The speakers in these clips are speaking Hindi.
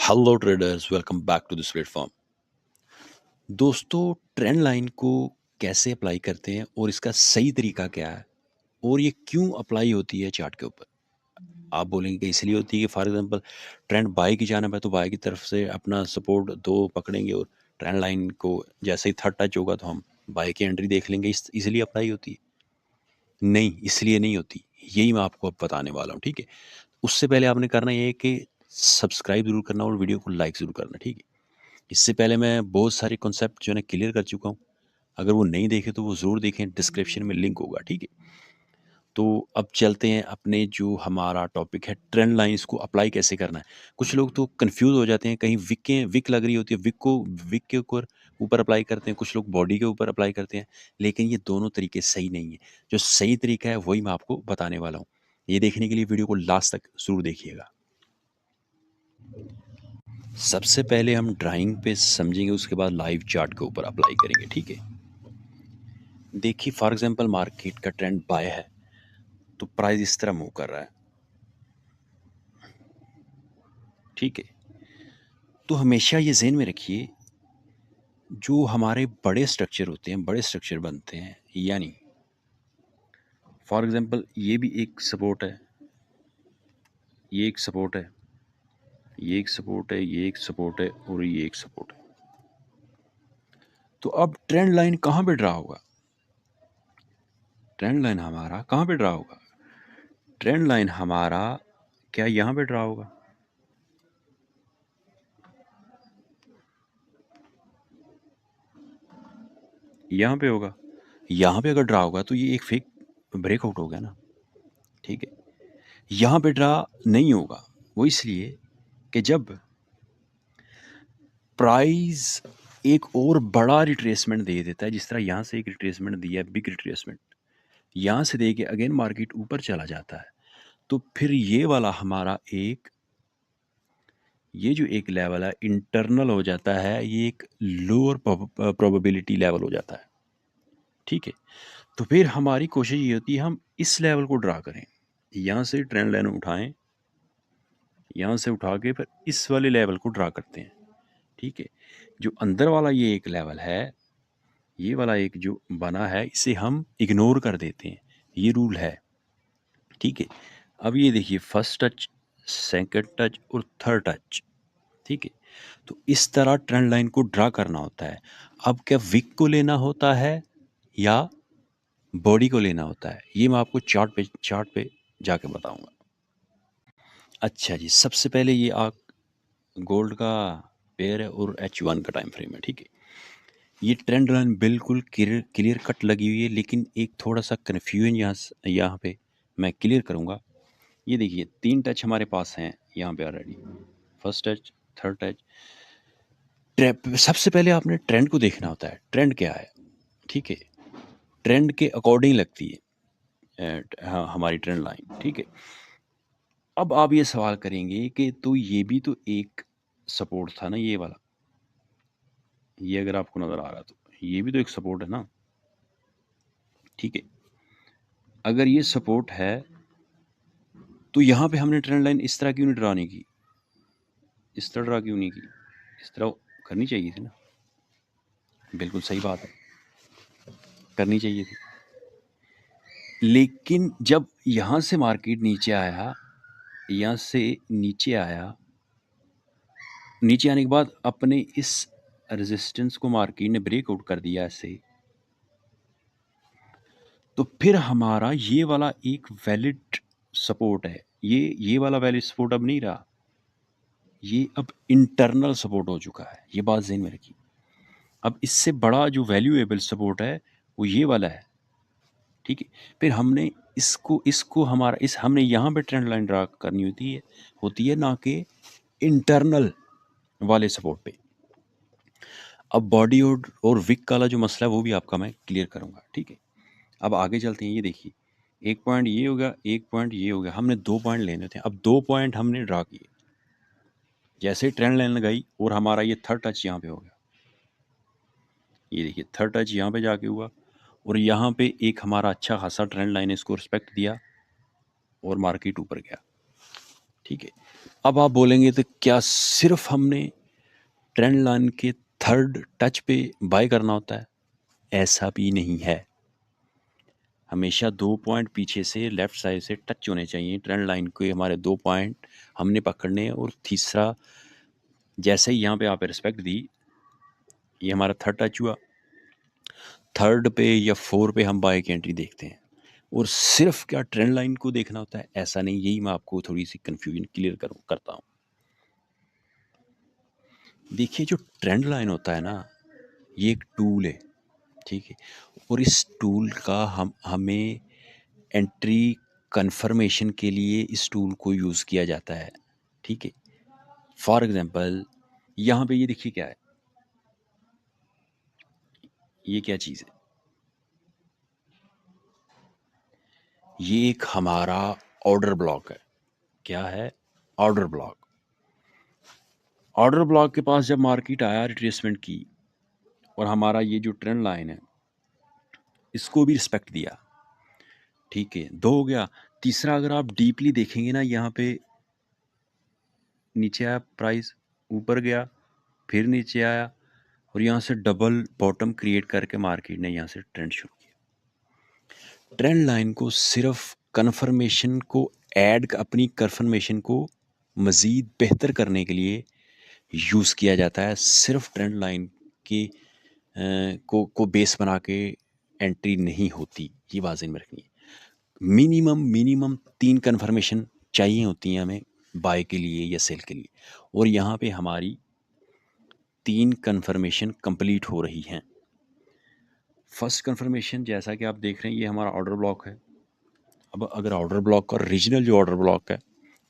Hello traders, welcome back to this platform. दोस्तों, ट्रेंड लाइन को कैसे अप्लाई करते हैं और इसका सही तरीका क्या है और ये क्यों अप्लाई होती है चार्ट के ऊपर? आप बोलेंगे कि इसलिए होती है कि फॉर एग्जांपल ट्रेंड बाय की जानब है तो बाय की तरफ से अपना सपोर्ट दो पकड़ेंगे और ट्रेंड लाइन को जैसे ही थर्ड टच होगा तो हम बाय की एंट्री देख लेंगे, इसलिए अप्लाई होती है? नहीं, इसलिए नहीं होती। यही मैं आपको अब बताने वाला हूँ, ठीक है? उससे पहले आपने करना ये है कि सब्सक्राइब ज़रूर करना और वीडियो को लाइक ज़रूर करना, ठीक है? इससे पहले मैं बहुत सारे कॉन्सेप्ट जो है ना क्लियर कर चुका हूँ। अगर वो नहीं देखे तो वो ज़रूर देखें, डिस्क्रिप्शन में लिंक होगा, ठीक है? तो अब चलते हैं अपने जो हमारा टॉपिक है ट्रेंड लाइन, इसको अप्लाई कैसे करना है। कुछ लोग तो कन्फ्यूज़ हो जाते हैं, कहीं विक लग रही होती है, विक के ऊपर अप्लाई करते हैं, कुछ लोग बॉडी के ऊपर अप्लाई करते हैं, लेकिन ये दोनों तरीके सही नहीं है। जो सही तरीका है वही मैं आपको बताने वाला हूँ। ये देखने के लिए वीडियो को लास्ट तक ज़रूर देखिएगा। सबसे पहले हम ड्राइंग पे समझेंगे, उसके बाद लाइव चार्ट के ऊपर अप्लाई करेंगे, ठीक है? देखिए फॉर एग्जांपल मार्केट का ट्रेंड बाय है, तो प्राइस इस तरह मूव कर रहा है, ठीक है? तो हमेशा ये ज़हन में रखिए, जो हमारे बड़े स्ट्रक्चर होते हैं, बड़े स्ट्रक्चर बनते हैं, यानी फॉर एग्जांपल ये भी एक सपोर्ट है, ये एक सपोर्ट है, ये एक सपोर्ट है, ये एक सपोर्ट है और ये एक सपोर्ट है। तो अब ट्रेंड लाइन कहाँ पे ड्रा होगा? ट्रेंड लाइन हमारा कहाँ पे ड्रा होगा? ट्रेंड लाइन हमारा क्या यहाँ पे ड्रा होगा? यहाँ पे होगा। यहाँ पे अगर ड्रा होगा तो ये एक फेक ब्रेकआउट हो गया ना, ठीक है? यहाँ पे ड्रा नहीं होगा, वो इसलिए कि जब प्राइस एक और बड़ा रिट्रेसमेंट दे देता है, जिस तरह यहाँ से एक रिट्रेसमेंट दिया है, बिग रिट्रेसमेंट, यहाँ से दे के अगेन मार्केट ऊपर चला जाता है, तो फिर ये वाला हमारा ये जो एक लेवल है इंटरनल हो जाता है, ये एक लोअर प्रोबेबिलिटी लेवल हो जाता है, ठीक है? तो फिर हमारी कोशिश ये होती है हम इस लेवल को ड्रा करें, यहाँ से ट्रेंड लाइन उठाएं, यहाँ से उठा के फिर इस वाले लेवल को ड्रा करते हैं, ठीक है? जो अंदर वाला ये एक लेवल है, ये वाला एक जो बना है, इसे हम इग्नोर कर देते हैं, ये रूल है, ठीक है? अब ये देखिए फर्स्ट टच, सेकंड टच और थर्ड टच, ठीक है? तो इस तरह ट्रेंड लाइन को ड्रा करना होता है। अब क्या विक को लेना होता है या बॉडी को लेना होता है, ये मैं आपको चार्ट पे जाके बताऊंगा। अच्छा जी, सबसे पहले ये आप गोल्ड का पेयर है और H1 का टाइम फ्रेम है, ठीक है? ये ट्रेंड लाइन बिल्कुल क्लियर कट लगी हुई है, लेकिन एक थोड़ा सा कन्फ्यूजन यहाँ पे मैं क्लियर करूँगा। ये देखिए 3 टच हमारे पास हैं यहाँ पे already, first touch, third touch. सबसे पहले आपने ट्रेंड को देखना होता है, ट्रेंड क्या है, ठीक है? ट्रेंड के अकॉर्डिंग लगती है हाँ, हमारी ट्रेंड लाइन, ठीक है? अब आप ये सवाल करेंगे कि तो ये भी तो एक सपोर्ट था ना, ये वाला, ये अगर आपको नज़र आ रहा तो ये भी तो एक सपोर्ट है ना, ठीक है? अगर ये सपोर्ट है तो यहाँ पे हमने ट्रेंड लाइन इस तरह क्यों नहीं ड्रा नहीं की, इस तरह ड्रा क्यों नहीं की? इस तरह करनी चाहिए थी ना, बिल्कुल सही बात है, करनी चाहिए थी। लेकिन जब यहाँ से मार्केट नीचे आया, यहाँ से नीचे आया, नीचे आने के बाद अपने इस रेजिस्टेंस को मार्केट ने ब्रेकआउट कर दिया ऐसे, तो फिर हमारा ये वाला एक वैलिड सपोर्ट है, ये वाला वैलिड सपोर्ट अब नहीं रहा, ये अब इंटरनल सपोर्ट हो चुका है, ये बात ज़हन में रखिए। अब इससे बड़ा जो वैल्यूएबल सपोर्ट है वो ये वाला है, ठीक है? फिर हमने इसको इसको हमारा इस हमने यहाँ पे ट्रेंड लाइन ड्रा करनी होती है ना कि इंटरनल वाले सपोर्ट पे। अब बॉडी और विक वाला जो मसला है वो भी आपका मैं क्लियर करूँगा, ठीक है? अब आगे चलते हैं, ये देखिए एक पॉइंट ये हो गया, एक पॉइंट ये हो गया, हमने 2 पॉइंट लेने थे, अब 2 पॉइंट हमने ड्रा किए, जैसे ट्रेंड लाइन लगाई और हमारा ये थर्ड टच यहाँ पे हो गया, ये देखिए थर्ड टच यहाँ पे जाके हुआ और यहाँ पे एक हमारा अच्छा खासा ट्रेंड लाइन इसको रिस्पेक्ट दिया और मार्केट ऊपर गया, ठीक है। अब आप बोलेंगे तो क्या सिर्फ हमने ट्रेंड लाइन के थर्ड टच पे बाय करना होता है? ऐसा भी नहीं है। हमेशा 2 पॉइंट पीछे से लेफ्ट साइड से टच होने चाहिए ट्रेंड लाइन के, हमारे 2 पॉइंट हमने पकड़ने हैं। और तीसरा, जैसे ही यहाँ पे आप रिस्पेक्ट दी, ये हमारा थर्ड टच हुआ, थर्ड पे या 4 पे हम बाय की एंट्री देखते हैं। और सिर्फ क्या ट्रेंड लाइन को देखना होता है? ऐसा नहीं। यही मैं आपको थोड़ी सी कन्फ्यूजन क्लियर करता हूँ। देखिए, जो ट्रेंड लाइन होता है ना, ये एक टूल है, ठीक है। और इस टूल का हमें एंट्री कंफर्मेशन के लिए इस टूल को यूज़ किया जाता है, ठीक है। फॉर एग्जांपल, यहाँ पे ये देखिए क्या है, ये क्या चीज़ है? ये एक हमारा ऑर्डर ब्लॉक है। क्या है? Order block. ऑर्डर ब्लॉक के पास जब मार्केट आया रिट्रेसमेंट की, और हमारा ये जो ट्रेंड लाइन है, इसको भी रिस्पेक्ट दिया, ठीक है, 2 हो गया। तीसरा, अगर आप डीपली देखेंगे ना, यहाँ पे नीचे आया प्राइस, ऊपर गया, फिर नीचे आया, और यहाँ से डबल बॉटम क्रिएट करके मार्केट ने यहाँ से ट्रेंड शुरू किया। ट्रेंड लाइन को सिर्फ कन्फर्मेशन को अपनी कन्फर्मेशन को मज़ीद बेहतर करने के लिए यूज़ किया जाता है। सिर्फ ट्रेंड लाइन के को बेस बना के एंट्री नहीं होती, ये बात ज़हन में रखनी है। मिनिमम 3 कन्फर्मेशन चाहिए होती हैं हमें बाय के लिए या सेल के लिए, और यहाँ पे हमारी 3 कन्फर्मेशन कंप्लीट हो रही हैं। फर्स्ट कन्फर्मेशन, जैसा कि आप देख रहे हैं, ये हमारा ऑर्डर ब्लॉक है। अब अगर ऑर्डर ब्लॉक का रीजनल जो ऑर्डर ब्लॉक है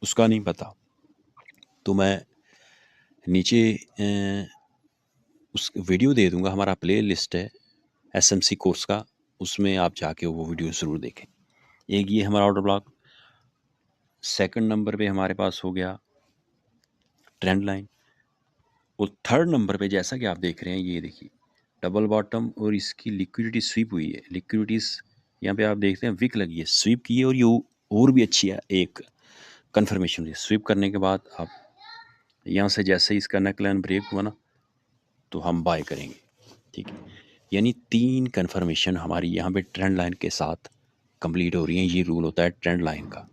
उसका नहीं पता, तो मैं नीचे उस वीडियो दे दूंगा, हमारा प्ले लिस्ट है एसएमसी कोर्स का, उसमें आप जाके वो वीडियो ज़रूर देखें। एक ये हमारा ऑर्डर ब्लॉक। सेकंड नंबर पे हमारे पास हो गया ट्रेंड लाइन। और थर्ड नंबर पे, जैसा कि आप देख रहे हैं, ये देखिए डबल बॉटम, और इसकी लिक्विडिटी स्वीप हुई है। लिक्विडिटीज यहाँ पे आप देखते हैं विक लगी है, स्वीप की है, और ये और भी अच्छी है। एक कन्फर्मेशन हुई स्वीप करने के बाद, आप यहाँ से जैसे ही इसका नेक लाइन ब्रेक हुआ ना, तो हम बाय करेंगे, ठीक है। यानी 3 कन्फर्मेशन हमारी यहाँ पे ट्रेंड लाइन के साथ कंप्लीट हो रही हैं। ये रूल होता है ट्रेंड लाइन का।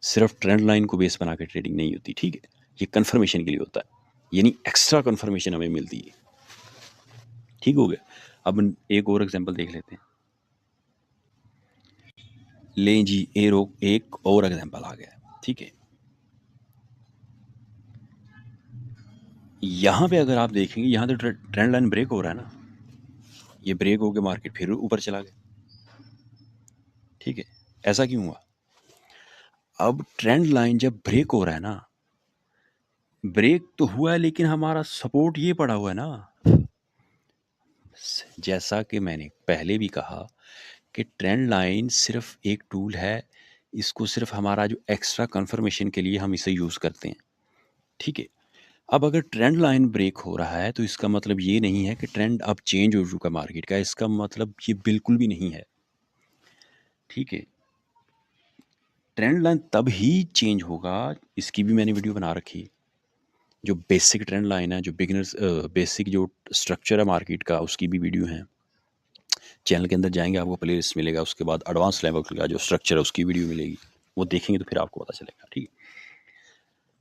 सिर्फ ट्रेंड लाइन को बेस बना के ट्रेडिंग नहीं होती, ठीक है। ये कन्फर्मेशन के लिए होता है, यानी एक्स्ट्रा कन्फर्मेशन हमें मिलती है। ठीक हो गया। अब एक और एग्जांपल देख लेते हैं। लें जी, एक और एग्जांपल आ गया, ठीक है। यहाँ पे अगर आप देखेंगे, यहाँ तो ट्रेंड लाइन ब्रेक हो रहा है ना, ये ब्रेक होकर मार्केट फिर ऊपर चला गया, ठीक है। ऐसा क्यों हुआ? अब ट्रेंड लाइन जब ब्रेक हो रहा है ना, ब्रेक तो हुआ है, लेकिन हमारा सपोर्ट ये पड़ा हुआ है ना। जैसा कि मैंने पहले भी कहा कि ट्रेंड लाइन सिर्फ एक टूल है, इसको सिर्फ हमारा जो एक्स्ट्रा कंफर्मेशन के लिए हम इसे यूज़ करते हैं, ठीक है। अब अगर ट्रेंड लाइन ब्रेक हो रहा है, तो इसका मतलब ये नहीं है कि ट्रेंड अब चेंज हो चुका मार्केट का, इसका मतलब ये बिल्कुल भी नहीं है, ठीक है। ट्रेंड लाइन तब ही चेंज होगा, इसकी भी मैंने वीडियो बना रखी है। जो बेसिक ट्रेंड लाइन है, जो बिगिनर्स बेसिक जो स्ट्रक्चर है मार्केट का, उसकी भी वीडियो है। चैनल के अंदर जाएंगे, आपको प्ले लिस्ट मिलेगा, उसके बाद एडवांस लेवल का जो स्ट्रक्चर है उसकी वीडियो मिलेगी, वो देखेंगे तो फिर आपको पता चलेगा, ठीक है।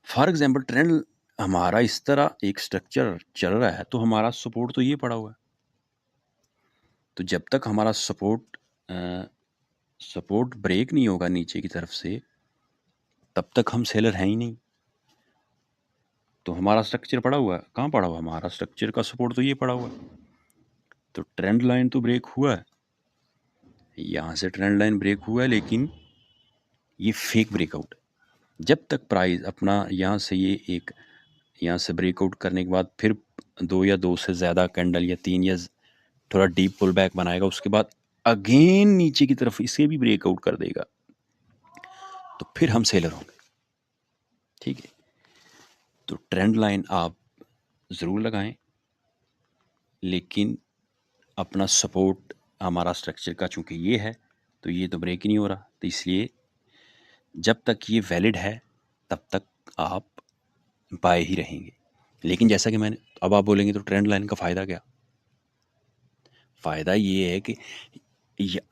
फॉर एग्जाम्पल, ट्रेंड हमारा इस तरह एक स्ट्रक्चर चल रहा है, तो हमारा सपोर्ट तो ये पड़ा हुआ है। तो जब तक हमारा सपोर्ट ब्रेक नहीं होगा नीचे की तरफ से, तब तक हम सेलर हैं ही नहीं। तो हमारा स्ट्रक्चर पड़ा हुआ है, कहाँ पड़ा हुआ है? हमारा स्ट्रक्चर का सपोर्ट तो ये पड़ा हुआ है। तो ट्रेंड लाइन तो ब्रेक हुआ है, यहाँ से ट्रेंड लाइन ब्रेक हुआ है, लेकिन ये फेक ब्रेकआउट है। जब तक प्राइस अपना यहाँ से यहाँ से ब्रेकआउट करने के बाद फिर 2 या 2 से ज़्यादा कैंडल या 3 या थोड़ा डीप पुल बैक बनाएगा, उसके बाद अगेन नीचे की तरफ इसे भी ब्रेकआउट कर देगा, तो फिर हम सेलर होंगे, ठीक है। तो ट्रेंड लाइन आप ज़रूर लगाएं, लेकिन अपना सपोर्ट हमारा स्ट्रक्चर का चूँकि ये है, तो ये तो ब्रेक ही नहीं हो रहा, तो इसलिए जब तक ये वैलिड है तब तक आप बाय ही रहेंगे। लेकिन जैसा कि मैंने, अब आप बोलेंगे तो ट्रेंड लाइन का फ़ायदा क्या? फ़ायदा ये है कि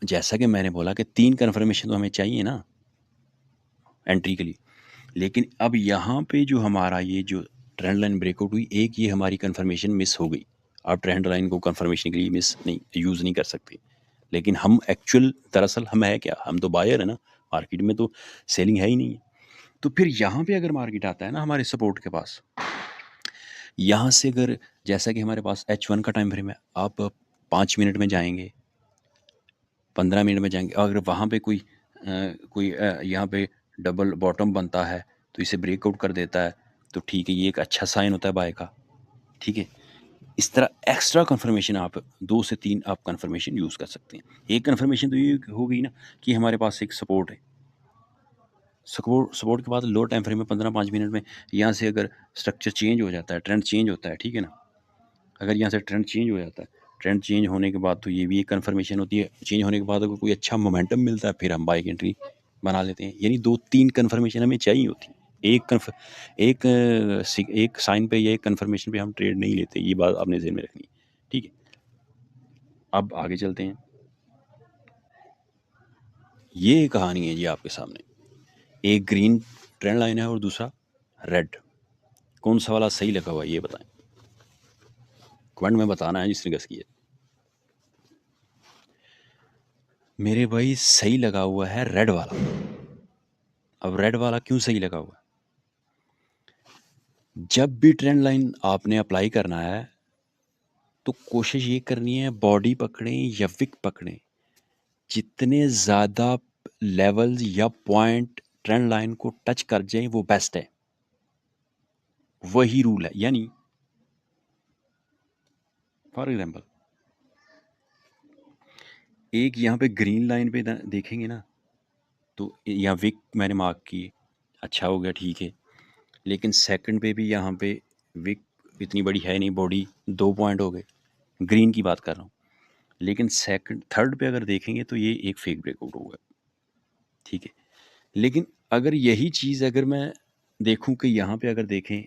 जैसा कि मैंने बोला कि 3 कन्फर्मेशन तो हमें चाहिए ना एंट्री के लिए। लेकिन अब यहाँ पे जो हमारा ये जो ट्रेंड लाइन ब्रेकआउट हुई, एक ये हमारी कन्फर्मेशन मिस हो गई। आप ट्रेंड लाइन को कन्फर्मेशन के लिए मिस नहीं यूज़ नहीं कर सकते। लेकिन हम एक्चुअल दरअसल हम है क्या? हम तो बायर है ना, मार्केट में तो सेलिंग है ही नहीं है। तो फिर यहाँ पे अगर मार्केट आता है ना हमारे सपोर्ट के पास, यहाँ से अगर, जैसा कि हमारे पास H1 का टाइम फ्रेम है, आप 5 मिनट में जाएँगे, 15 मिनट में जाएँगे। अगर वहाँ पे कोई यहाँ पे डबल बॉटम बनता है, तो इसे ब्रेकआउट कर देता है, तो ठीक है, ये एक अच्छा साइन होता है बाय का, ठीक है। इस तरह एक्स्ट्रा कन्फर्मेशन आप 2 से 3 आप कन्फर्मेशन यूज़ कर सकते हैं। एक कन्फर्मेशन तो ये हो गई ना कि हमारे पास एक सपोर्ट है। सपोर्ट के बाद लो टाइम फ्रेम में 15-5 मिनट में यहाँ से अगर स्ट्रक्चर चेंज हो जाता है, ट्रेंड चेंज होता है, ठीक है ना? अगर यहाँ से ट्रेंड चेंज हो जाता है, ट्रेंड चेंज होने के बाद तो ये भी एक कन्फर्मेशन होती है। चेंज होने के बाद अगर कोई अच्छा मोमेंटम मिलता है, फिर हम बाय की एंट्री बना लेते हैं। यानी 2-3 कन्फर्मेशन हमें चाहिए होती है। एक साइन पे या एक कन्फर्मेशन पे हम ट्रेड नहीं लेते, ये बात आपने ज़हन में रखनी है, ठीक है? अब आगे चलते हैं। ये कहानी है जी आपके सामने। एक ग्रीन ट्रेंड लाइन है और दूसरा रेड। कौन सा वाला सही लगा हुआ है ये बताएं। कमेंट में बताना है जिसने गेस किया। मेरे भाई सही लगा हुआ है रेड वाला। अब रेड वाला क्यों सही लगा हुआ है? जब भी ट्रेंड लाइन आपने अप्लाई करना है, तो कोशिश ये करनी है बॉडी पकड़ें या विक पकड़ें, जितने ज़्यादा लेवल्स या पॉइंट ट्रेंड लाइन को टच कर जाए वो बेस्ट है। वही रूल है। यानी फॉर एग्जांपल, एक यहाँ पे ग्रीन लाइन पे देखेंगे ना, तो यहाँ विक मैंने मार्क की, अच्छा हो गया, ठीक है। लेकिन सेकंड पे भी यहाँ पे विक इतनी बड़ी है नहीं, बॉडी 2 पॉइंट हो गए, ग्रीन की बात कर रहा हूँ। लेकिन सेकंड थर्ड पे अगर देखेंगे तो ये एक फेक ब्रेकआउट होगा, ठीक है। लेकिन अगर यही चीज़ अगर मैं देखूं कि यहाँ पे अगर देखें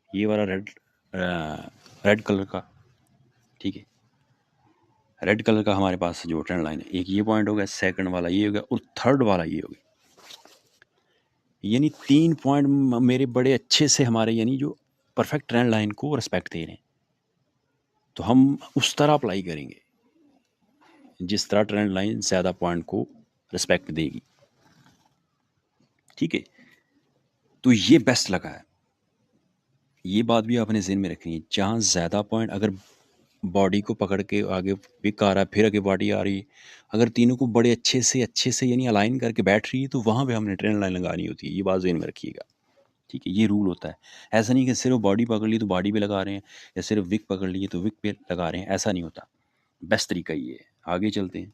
ये वाला रेड कलर का, ठीक है, रेड कलर का हमारे पास जो ट्रेंड लाइन है, एक ये पॉइंट हो गया, सेकंड वाला ये हो गया और थर्ड वाला ये हो गया। यानी 3 पॉइंट मेरे बड़े अच्छे से हमारे यानी जो परफेक्ट ट्रेंड लाइन को रिस्पेक्ट दे रहे हैं। तो हम उस तरह अप्लाई करेंगे जिस तरह ट्रेंड लाइन ज़्यादा पॉइंट को रिस्पेक्ट देगी, ठीक है। तो ये बेस्ट लगा है। ये बात भी आपने ज़हन में रखनी है, जहाँ ज़्यादा पॉइंट अगर बॉडी को पकड़ के आगे विक आ रहा है, फिर आगे बॉडी आ रही है, अगर तीनों को बड़े अच्छे से यानी अलाइन करके बैठ रही है, तो वहाँ पे हमने ट्रेंड लाइन लगानी होती है। ये बात ज़हन में रखिएगा, ठीक है। ये रूल होता है। ऐसा नहीं कि सिर्फ बॉडी पकड़ ली तो बॉडी पे लगा रहे हैं, या सिर्फ विक पकड़ ली तो विक पे लगा रहे हैं, ऐसा नहीं होता। बेस्ट तरीका ये है। आगे चलते हैं।